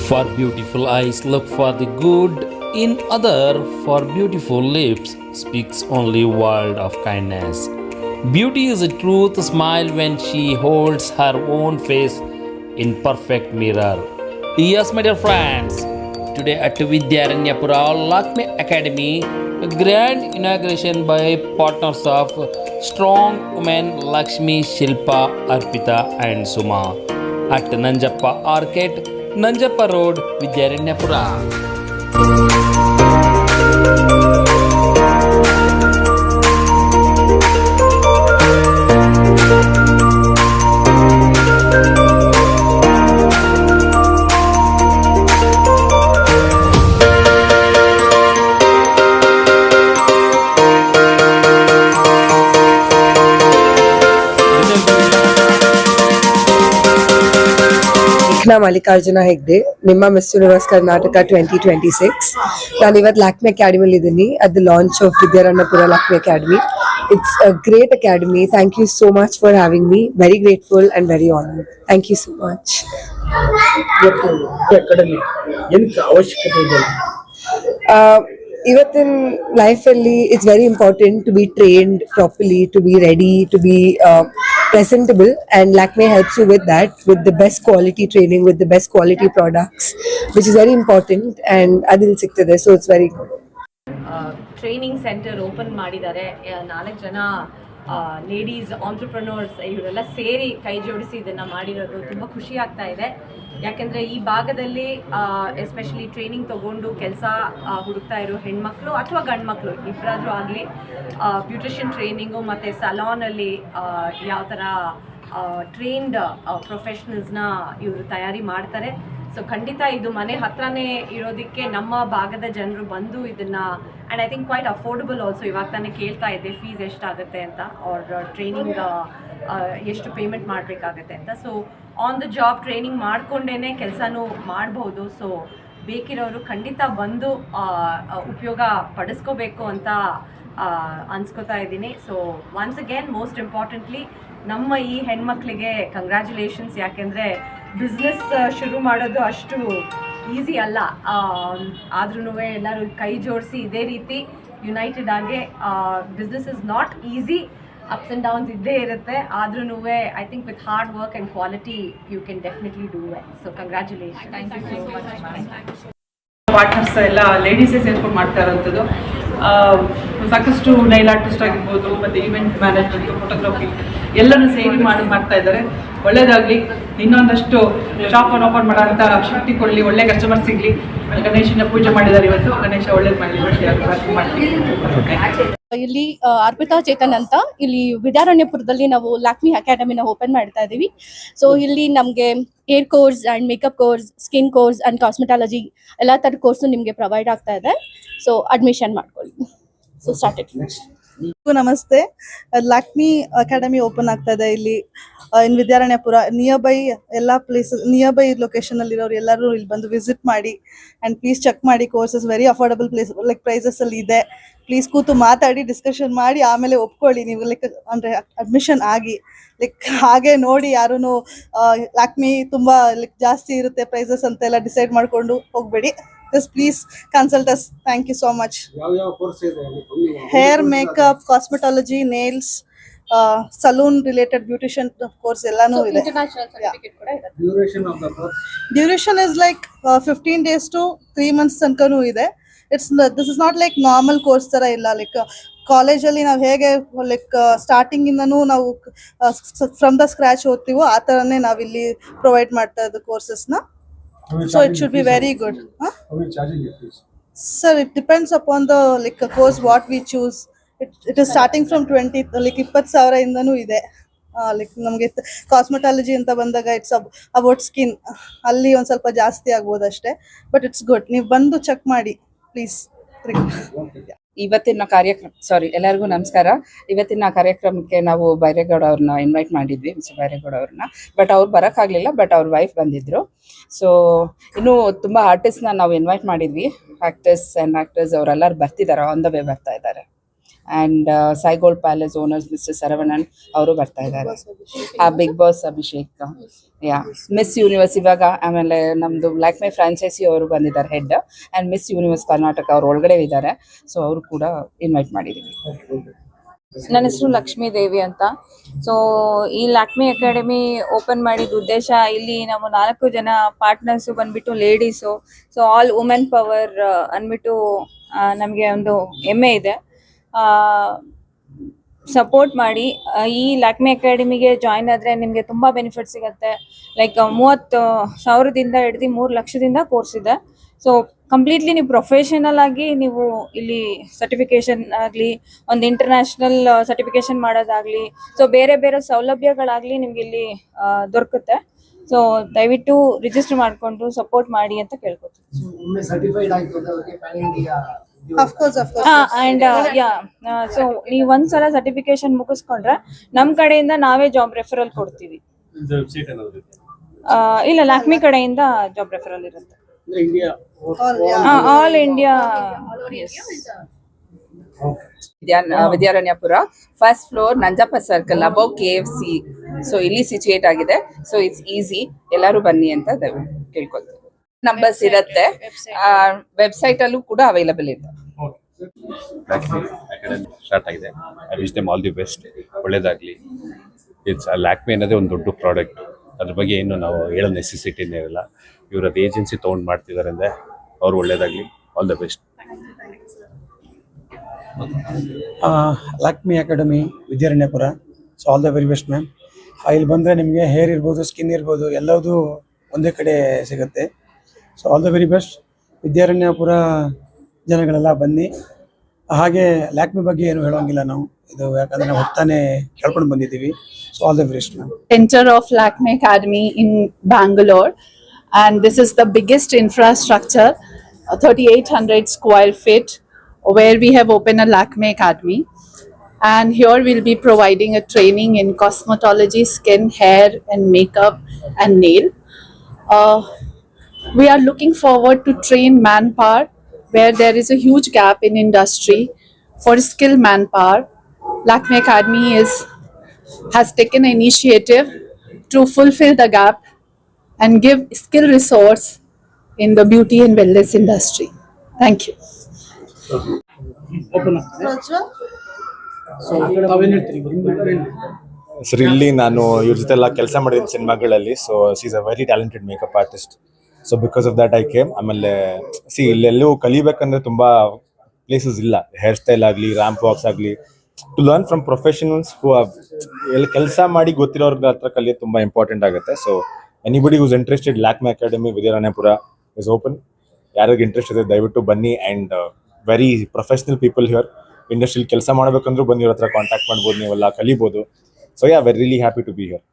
For beautiful eyes, look for the good in other. For beautiful lips, speaks only word of kindness. Beauty is a truth smile when she holds her own face in perfect mirror. Yes, my dear friends, today at Vidyaranyapura Lakshmi Academy, a grand inauguration by partners of strong women Lakshmi, Shilpa, Arpita, and Suma at Nanjappa Arcade, Nanjappa Road, Vidyaranyapura. Mallikarjuna Hegde, ನಿಮ್ಮ miss Universe Karnataka 2026. ನಾನು ಇವತ್ತು ಲ್ಯಾಕ್ಮಿ ಅಕಾಡೆಮಿಲಿ ಇದ್ದೀನಿ at the launch of Vidyaranyapura Lakme academy. It's a great academy. Thank you so much for having me. Very grateful and very honoured. Thank you so much. Academy ಏನಕ್ಕೆ ಅವಶ್ಯಕತೆ ಇದೆ? ಇವತ್ತಿನ ಲೈಫಲ್ಲಿ it's very important to be trained properly, to be ready, to be presentable, and Lakme helps you with that, with the best quality training, with the best quality products, which is very important, and adil siktade, so it's very good. Training centre open ಮಾಡಿದ್ದಾರೆ. 4 ಜನ ladies entrepreneurs ಇವರೆಲ್ಲ ಸೇರಿ ಕೈ ಜೋಡಿಸಿ ಇದನ್ನು ಮಾಡಿರೋದು ತುಂಬ ಖುಷಿ ಆಗ್ತಾ ಇದೆ. ಯಾಕೆಂದರೆ ಈ ಭಾಗದಲ್ಲಿ ಎಸ್ಪೆಷಲಿ ಟ್ರೈನಿಂಗ್ ತೊಗೊಂಡು ಕೆಲಸ ಹುಡುಕ್ತಾ ಇರೋ ಹೆಣ್ಮಕ್ಳು ಅಥವಾ ಗಂಡು ಮಕ್ಕಳು ಇಬ್ಬರಾದರೂ ಆಗಲಿ ಬ್ಯೂಟಿಷಿಯನ್ ಟ್ರೈನಿಂಗು ಮತ್ತು ಸಲಾನಲ್ಲಿ ಯಾವ ಥರ ಟ್ರೈನ್ಡ್ ಪ್ರೊಫೆಷ್ನಲ್ಸ್ನ ಇವರು ತಯಾರಿ ಮಾಡ್ತಾರೆ. ಸೊ ಖಂಡಿತ ಇದು ಮನೆ ಹತ್ರನೇ ಇರೋದಕ್ಕೆ ನಮ್ಮ ಭಾಗದ ಜನರು ಬಂದು ಇದನ್ನು, and I think quite affordable also. ಇವಾಗ ತಾನೇ ಕೇಳ್ತಾ ಇದ್ದೆ ಫೀಸ್ ಎಷ್ಟಾಗುತ್ತೆ ಅಂತ, ಅವ್ರ ಟ್ರೈನಿಂಗ್ ಎಷ್ಟು ಪೇಮೆಂಟ್ ಮಾಡಬೇಕಾಗತ್ತೆ ಅಂತ. So on the job training ಮಾಡಿಕೊಂಡೇ ಕೆಲಸನೂ ಮಾಡ್ಬೋದು. ಸೊ ಬೇಕಿರೋರು ಖಂಡಿತ ಬಂದು ಉಪಯೋಗ ಪಡಿಸ್ಕೋಬೇಕು ಅಂತ ಅನ್ಸ್ಕೊತಾ ಇದ್ದೀನಿ. So once again most importantly ನಮ್ಮ ಈ ಹೆಣ್ಮಕ್ಳಿಗೆ ಕಂಗ್ರ್ಯಾಚುಲೇಷನ್ಸ್. ಯಾಕೆಂದರೆ ಬಿಸ್ನೆಸ್ ಶುರು ಮಾಡೋದು ಅಷ್ಟು ಈಸಿ ಅಲ್ಲ. ಆದ್ರೂ ಎಲ್ಲರೂ ಕೈ ಜೋಡಿಸಿ ಇದೇ ರೀತಿ ಯುನೈಟೆಡ್ ಆಗಿ, business is not easy, ups and downs ಇದ್ದೇ ಇರುತ್ತೆ. ಆದ್ರೂ I think with hard work and quality you can definitely do it. So congratulation. Thank you so much. Partners ಎಲ್ಲ ಲೇಡೀಸೇ ಸೇರ್ಕೊಂಡು ಮಾಡ್ತಾ ಇರೋಂಥದ್ದು. ಸಾಕಷ್ಟು ನೈಲ್ ಆರ್ಟಿಸ್ಟ್ ಆಗಿರ್ಬೋದು, ಮತ್ತು ಈವೆಂಟ್ ಮ್ಯಾನೇಜ್ಮೆಂಟ್, ಫೋಟೋಗ್ರಫಿ ಎಲ್ಲನೂ ಸೇರಿ ಮಾಡ್ತಾ ಇದ್ದಾರೆ. ಒಳ್ಳೇದಾಗಲಿ, ಇನ್ನೊಂದಷ್ಟು ಶಾಪನ್ನು ಓಪನ್ ಮಾಡೋ ಅಂತ ಶಕ್ತಿ ಕೊಡಲಿ, ಒಳ್ಳೆ ಕಸ್ಟಮರ್ ಸಿಗಲಿ. ಗಣೇಶನ ಪೂಜೆ ಮಾಡಿದ್ದಾರೆ ಇವತ್ತು. ಗಣೇಶ ಒಳ್ಳೇದು ಮಾಡಲಿ, ಮಾಡ್ತೀವಿ. ಇಲ್ಲಿ ಅರ್ಪಿತಾ ಚೇತನ್ ಅಂತ, ಇಲ್ಲಿ ವಿದ್ಯಾರಣ್ಯಪುರದಲ್ಲಿ ನಾವು ಲ್ಯಾಕ್ಮಿ ಅಕಾಡೆಮಿನ ಓಪನ್ ಮಾಡ್ತಾ ಇದ್ದೀವಿ. ಸೊ ಇಲ್ಲಿ ನಮಗೆ hair course and makeup course, skin course and cosmetology ಎಲ್ಲ ಥರದ ಕೋರ್ಸು ನಿಮಗೆ ಪ್ರೊವೈಡ್ ಆಗ್ತಾ ಇದೆ. ಸೊ ಅಡ್ಮಿಷನ್ ಮಾಡ್ಕೊಳ್ಳಿ. So started. ನಮಸ್ತೆ. ಲ್ಯಾಕ್ಮಿ ಅಕಾಡೆಮಿ ಓಪನ್ ಆಗ್ತಾ ಇದೆ ಇಲ್ಲಿ ಇನ್ ವಿದ್ಯಾರಣ್ಯಪುರ. ನಿಯರ್ ಬೈ ಎಲ್ಲ ಪ್ಲೇಸಸ್, ನಿಯರ್ ಬೈ ಲೊಕೇಶನ್ ಅಲ್ಲಿ ಇರೋರು ಎಲ್ಲರೂ ಇಲ್ಲಿ ಬಂದು ವಿಸಿಟ್ ಮಾಡಿ ಅಂಡ್ ಪ್ಲೀಸ್ ಚೆಕ್ ಮಾಡಿ. Courses very affordable like prices ಅಲ್ಲಿ ಇದೆ. ಪ್ಲೀಸ್ ಕೂತು ಮಾತಾಡಿ ಡಿಸ್ಕಷನ್ ಮಾಡಿ ಆಮೇಲೆ ಒಪ್ಕೊಳ್ಳಿ ನೀವು, ಲೈಕ್ ಅಂದ್ರೆ ಅಡ್ಮಿಷನ್ ಆಗಿ. ಲೈಕ್ ಹಾಗೆ ನೋಡಿ ಯಾರೂ ಲ್ಯಾಕ್ಮಿ ತುಂಬಾ ಲೈಕ್ ಜಾಸ್ತಿ ಇರುತ್ತೆ ಪ್ರೈಸಸ್ ಅಂತೆಲ್ಲ ಡಿಸೈಡ್ ಮಾಡ್ಕೊಂಡು ಹೋಗ್ಬೇಡಿ. Please consult us. Thank you so much. Hair, makeup, cosmetology, nails, saloon related beautician course ellanu ide. International certificate kuda ide. Duration of the course? Duration is like 15 days to 3 months tankanu ide. This is not like normal course tara illa. Like college ಅಲ್ಲಿ ನಾವು ಹೇಗೆ like starting ಇಂದನೂ ನಾವು from the scratch ಓದ್ತೀವೋ ಆ ತರನೇ ನಾವಿಲ್ಲಿ provide ಮಾಡ್ತಾ ಇದ್ದು ಕೋರ್ಸಸ್ನ. So it should be very good. How are you charging your fees? Sir, it depends upon the like course what we choose. It is starting from 20 like 20,000 indanu ide. Like ನಮಗೆ cosmetology ಅಂತ ಬಂದಾಗ it's about skin, ಅಲ್ಲಿ ಒಂದು ಸ್ವಲ್ಪ ಜಾಸ್ತಿ ಆಗ್ಬೋದು ಅಷ್ಟೇ. But it's good. ನೀವು ಬಂದು ಚೆಕ್ ಮಾಡಿ ಪ್ಲೀಸ್. ಇವತ್ತಿನ ಎಲ್ಲರಿಗೂ ನಮಸ್ಕಾರ. ಇವತ್ತಿನ ಕಾರ್ಯಕ್ರಮಕ್ಕೆ ನಾವು ಬೈರೇಗೌಡ ಅವ್ರನ್ನ ಇನ್ವೈಟ್ ಮಾಡಿದ್ವಿ, ಮಿಸ್ಟರ್ ಬೈರೇಗೌಡ ಅವ್ರನ್ನ. ಬಟ್ ಅವ್ರು ಬರೋಕ್ಕಾಗಲಿಲ್ಲ, ಬಟ್ ಅವ್ರ ವೈಫ್ ಬಂದಿದ್ರು. ಸೊ ಇನ್ನೂ ತುಂಬ ಆರ್ಟಿಸ್ಟ್ನ ನಾವು ಇನ್ವೈಟ್ ಮಾಡಿದ್ವಿ. ಆ್ಯಕ್ಟರ್ಸ್ ಆ್ಯಂಡ್ ಆ್ಯಕ್ಟರ್ಸ್ ಅವರೆಲ್ಲರೂ ಬರ್ತಿದ್ದಾರೆ, ಆನ್ ದ ವೇ ಬರ್ತಾ ಇದ್ದಾರೆ. And Sai Gold palace owners mister Saravanan ಅವರು ಬರ್ತಾ ಇದ್ದಾರೆ. Bigg Boss Abhishek, yeah Miss Universe ಇವಾಗ, ಆಮೇಲೆ ನಮ್ಮದು ಲ್ಯಾಕ್ಮೆ ಫ್ರಾಂಚೈಸಿ ಅವರು ಬಂದಿದ್ದಾರೆ head, and Miss Universe Karnataka ಅವ್ರು ಒಳಗಡೆ ಇದ್ದಾರೆ. ಸೊ ಅವರು ಕೂಡ ಇನ್ವೈಟ್ ಮಾಡಿದ್ದೀವಿ. ನನ್ನ ಹೆಸರು ಲಕ್ಷ್ಮೀ ದೇವಿ ಅಂತ. ಸೊ ಈ ಲ್ಯಾಕ್ಮಿ ಅಕಾಡೆಮಿ ಓಪನ್ ಮಾಡಿದ ಉದ್ದೇಶ, ಇಲ್ಲಿ ನಾವು 4 ಜನ ಪಾರ್ಟ್ನರ್ಸು ಬಂದ್ಬಿಟ್ಟು ladies. So all women power ಅಂದ್ಬಿಟ್ಟು ನಮಗೆ ಒಂದು ಹೆಮ್ಮೆ ಇದೆ. ಸಪೋರ್ಟ್ ಮಾಡಿ ಈ ಲ್ಯಾಕ್ಮಿ ಅಕಾಡೆಮಿಗೆ ಜಾಯ್ನ್ ಆದರೆ ನಿಮಗೆ ತುಂಬ ಬೆನಿಫಿಟ್ ಸಿಗುತ್ತೆ. ಲೈಕ್ 30,000ದಿಂದ ಹಿಡ್ದು 3 ಲಕ್ಷದಿಂದ ಕೋರ್ಸ್ ಇದೆ. ಸೊ ಕಂಪ್ಲೀಟ್ಲಿ ನೀವು ಪ್ರೊಫೆಷನಲ್ ಆಗಿ ನೀವು ಇಲ್ಲಿ ಸರ್ಟಿಫಿಕೇಶನ್ ಆಗಲಿ, ಒಂದು ಇಂಟರ್ನ್ಯಾಷನಲ್ ಸರ್ಟಿಫಿಕೇಶನ್ ಮಾಡೋದಾಗಲಿ, ಸೊ ಬೇರೆ ಬೇರೆ ಸೌಲಭ್ಯಗಳಾಗಲಿ ನಿಮ್ಗೆ ಇಲ್ಲಿ ದೊರಕುತ್ತೆ. ಸೊ ದಯವಿಟ್ಟು ರಿಜಿಸ್ಟರ್ ಮಾಡಿಕೊಂಡು ಸಪೋರ್ಟ್ ಮಾಡಿ ಅಂತ ಕೇಳ್ಕೊತೀನಿ. ಅಂಡ್ ಸೊ ನೀವು ಒಂದ್ಸಲ ಸರ್ಟಿಫಿಕೇಶನ್ ಮುಗಿಸ್ಕೊಂಡ್ರೆ ನಮ್ಮ ಕಡೆಯಿಂದ ನಾವೇ ಜಾಬ್ ರೆಫರಲ್ ಕೊಡ್ತೀವಿ. ಇಲ್ಲ, ಲ್ಯಾಕ್ಮಿ ಕಡೆಯಿಂದ ಜಾಬ್ ರೆಫರಲ್ ಇರುತ್ತೆ. All India. Vidyaranyapura, first floor, Nanjappa circle, above KFC. So ಇಲ್ಲಿ ಸಿಚುಯೇಟ್ ಆಗಿದೆ. ಸೊ ಇಟ್ಸ್ ಈಸಿ, ಎಲ್ಲರೂ ಬನ್ನಿ ಅಂತ ಕೇಳ್ಕೊಳ್ತೀವಿ. ನಂಬರ್ಸ್ ಇರುತ್ತೆ, ವೆಬ್ಸೈಟ್ ಅಲ್ಲೂ ಕೂಡ ಅವೈಲಬಲ್ ಇದೆ. ಸ್ಟಾರ್ಟ್ ಆಗಿದೆ. I wish them all the best, ಒಳ್ಳೇದಾಗಲಿ. ಇಟ್ಸ್ ಲ್ಯಾಕ್ಮಿ ಅನ್ನೋದೇ ಒಂದು ದೊಡ್ಡ ಪ್ರಾಡಕ್ಟ್, ಅದ್ರ ಬಗ್ಗೆ ಏನು ನಾವು ಹೇಳೋ ನೆಸೆಸಿಟಿನೇ ಇರಲ್ಲ. ಇವರು ಅದು ಏಜೆನ್ಸಿ ತೊಗೊಂಡು ಮಾಡ್ತಿದ್ದಾರೆ ಅಂದರೆ ಅವ್ರು ಒಳ್ಳೇದಾಗಲಿ. All the best. Lakme academy Vidyaranyapura. So all the very best ma'am. ಇಲ್ಲಿ ಬಂದರೆ ನಿಮಗೆ ಹೇರ್ ಇರ್ಬೋದು, ಸ್ಕಿನ್ ಇರ್ಬೋದು, ಎಲ್ಲದೂ ಒಂದೇ ಕಡೆ ಸಿಗುತ್ತೆ. So all the very best. Vidyaranyapura ಜನಗಳೆಲ್ಲ ಬನ್ನಿ. ಹಾಗೆ ಲ್ಯಾಕ್ಮಿ ಬಗ್ಗೆ ಏನು ಹೇಳೋಂಗಿಲ್ಲ ನಾವು, ಇದು ಯಾಕಂದರೆ ನಾವು ಹೋಗ್ತಾನೆ ಕೇಳ್ಕೊಂಡು ಬಂದಿದ್ದೀವಿ. So all the best ma'am. Center of Lakme Academy in Bangalore, and this is the biggest infrastructure, 3,800 square feet, where we have opened a Lakme Academy. And here we'll be providing a training in cosmetology, skin, hair, and makeup and nail. We are looking forward to train manpower where there is a huge gap in industry for skilled manpower. Lakme Academy has taken an initiative to fulfill the gap and give skill resource in the beauty and wellness industry. Thank you. Sir, ಇಲ್ಲಿ ನಾನು ಇವ್ರ ಜೊತೆ ಎಲ್ಲ ಕೆಲಸ ಮಾಡಿದ್ದೀನಿ ಸಿನಿಮಾಗಳಲ್ಲಿ. So she is a very talented makeup artist. So because of that I came. ಆಮೇಲೆ ಇಲ್ಲೆಲ್ಲೂ ಕಲಿಬೇಕಂದ್ರೆ ತುಂಬ ಪ್ಲೇಸಸ್ ಇಲ್ಲ. ಹೇರ್ ಸ್ಟೈಲ್ ಆಗಲಿ, ರ್ಯಾಂಪ್ ವಾಕ್ಸ್ ಆಗಲಿ, to learn from professionals who ಎಲ್ಲಿ ಕೆಲಸ ಮಾಡಿ ಗೊತ್ತಿರೋರ ಹತ್ರ ಕಲಿಯೋದು ತುಂಬ ಇಂಪಾರ್ಟೆಂಟ್ ಆಗುತ್ತೆ. So anybody who's interested, Lakme academy Vidyaranyapura is open. ಯಾರಿಗೆ ಇಂಟ್ರೆಸ್ಟ್ ಇದೆ ದಯವಿಟ್ಟು ಬನ್ನಿ. And very professional people here. ಇಂಡಸ್ಟ್ರಿಯಲ್ಲಿ ಕೆಲಸ ಮಾಡಬೇಕಂದ್ರೂ ಬಂದು ಇವ್ರ ಹತ್ರ ಕಾಂಟ್ಯಾಕ್ಟ್ ಮಾಡ್ಬೋದು, ನೀವೆಲ್ಲ ಕಲಿಬೋದು. So yeah very really happy to be here.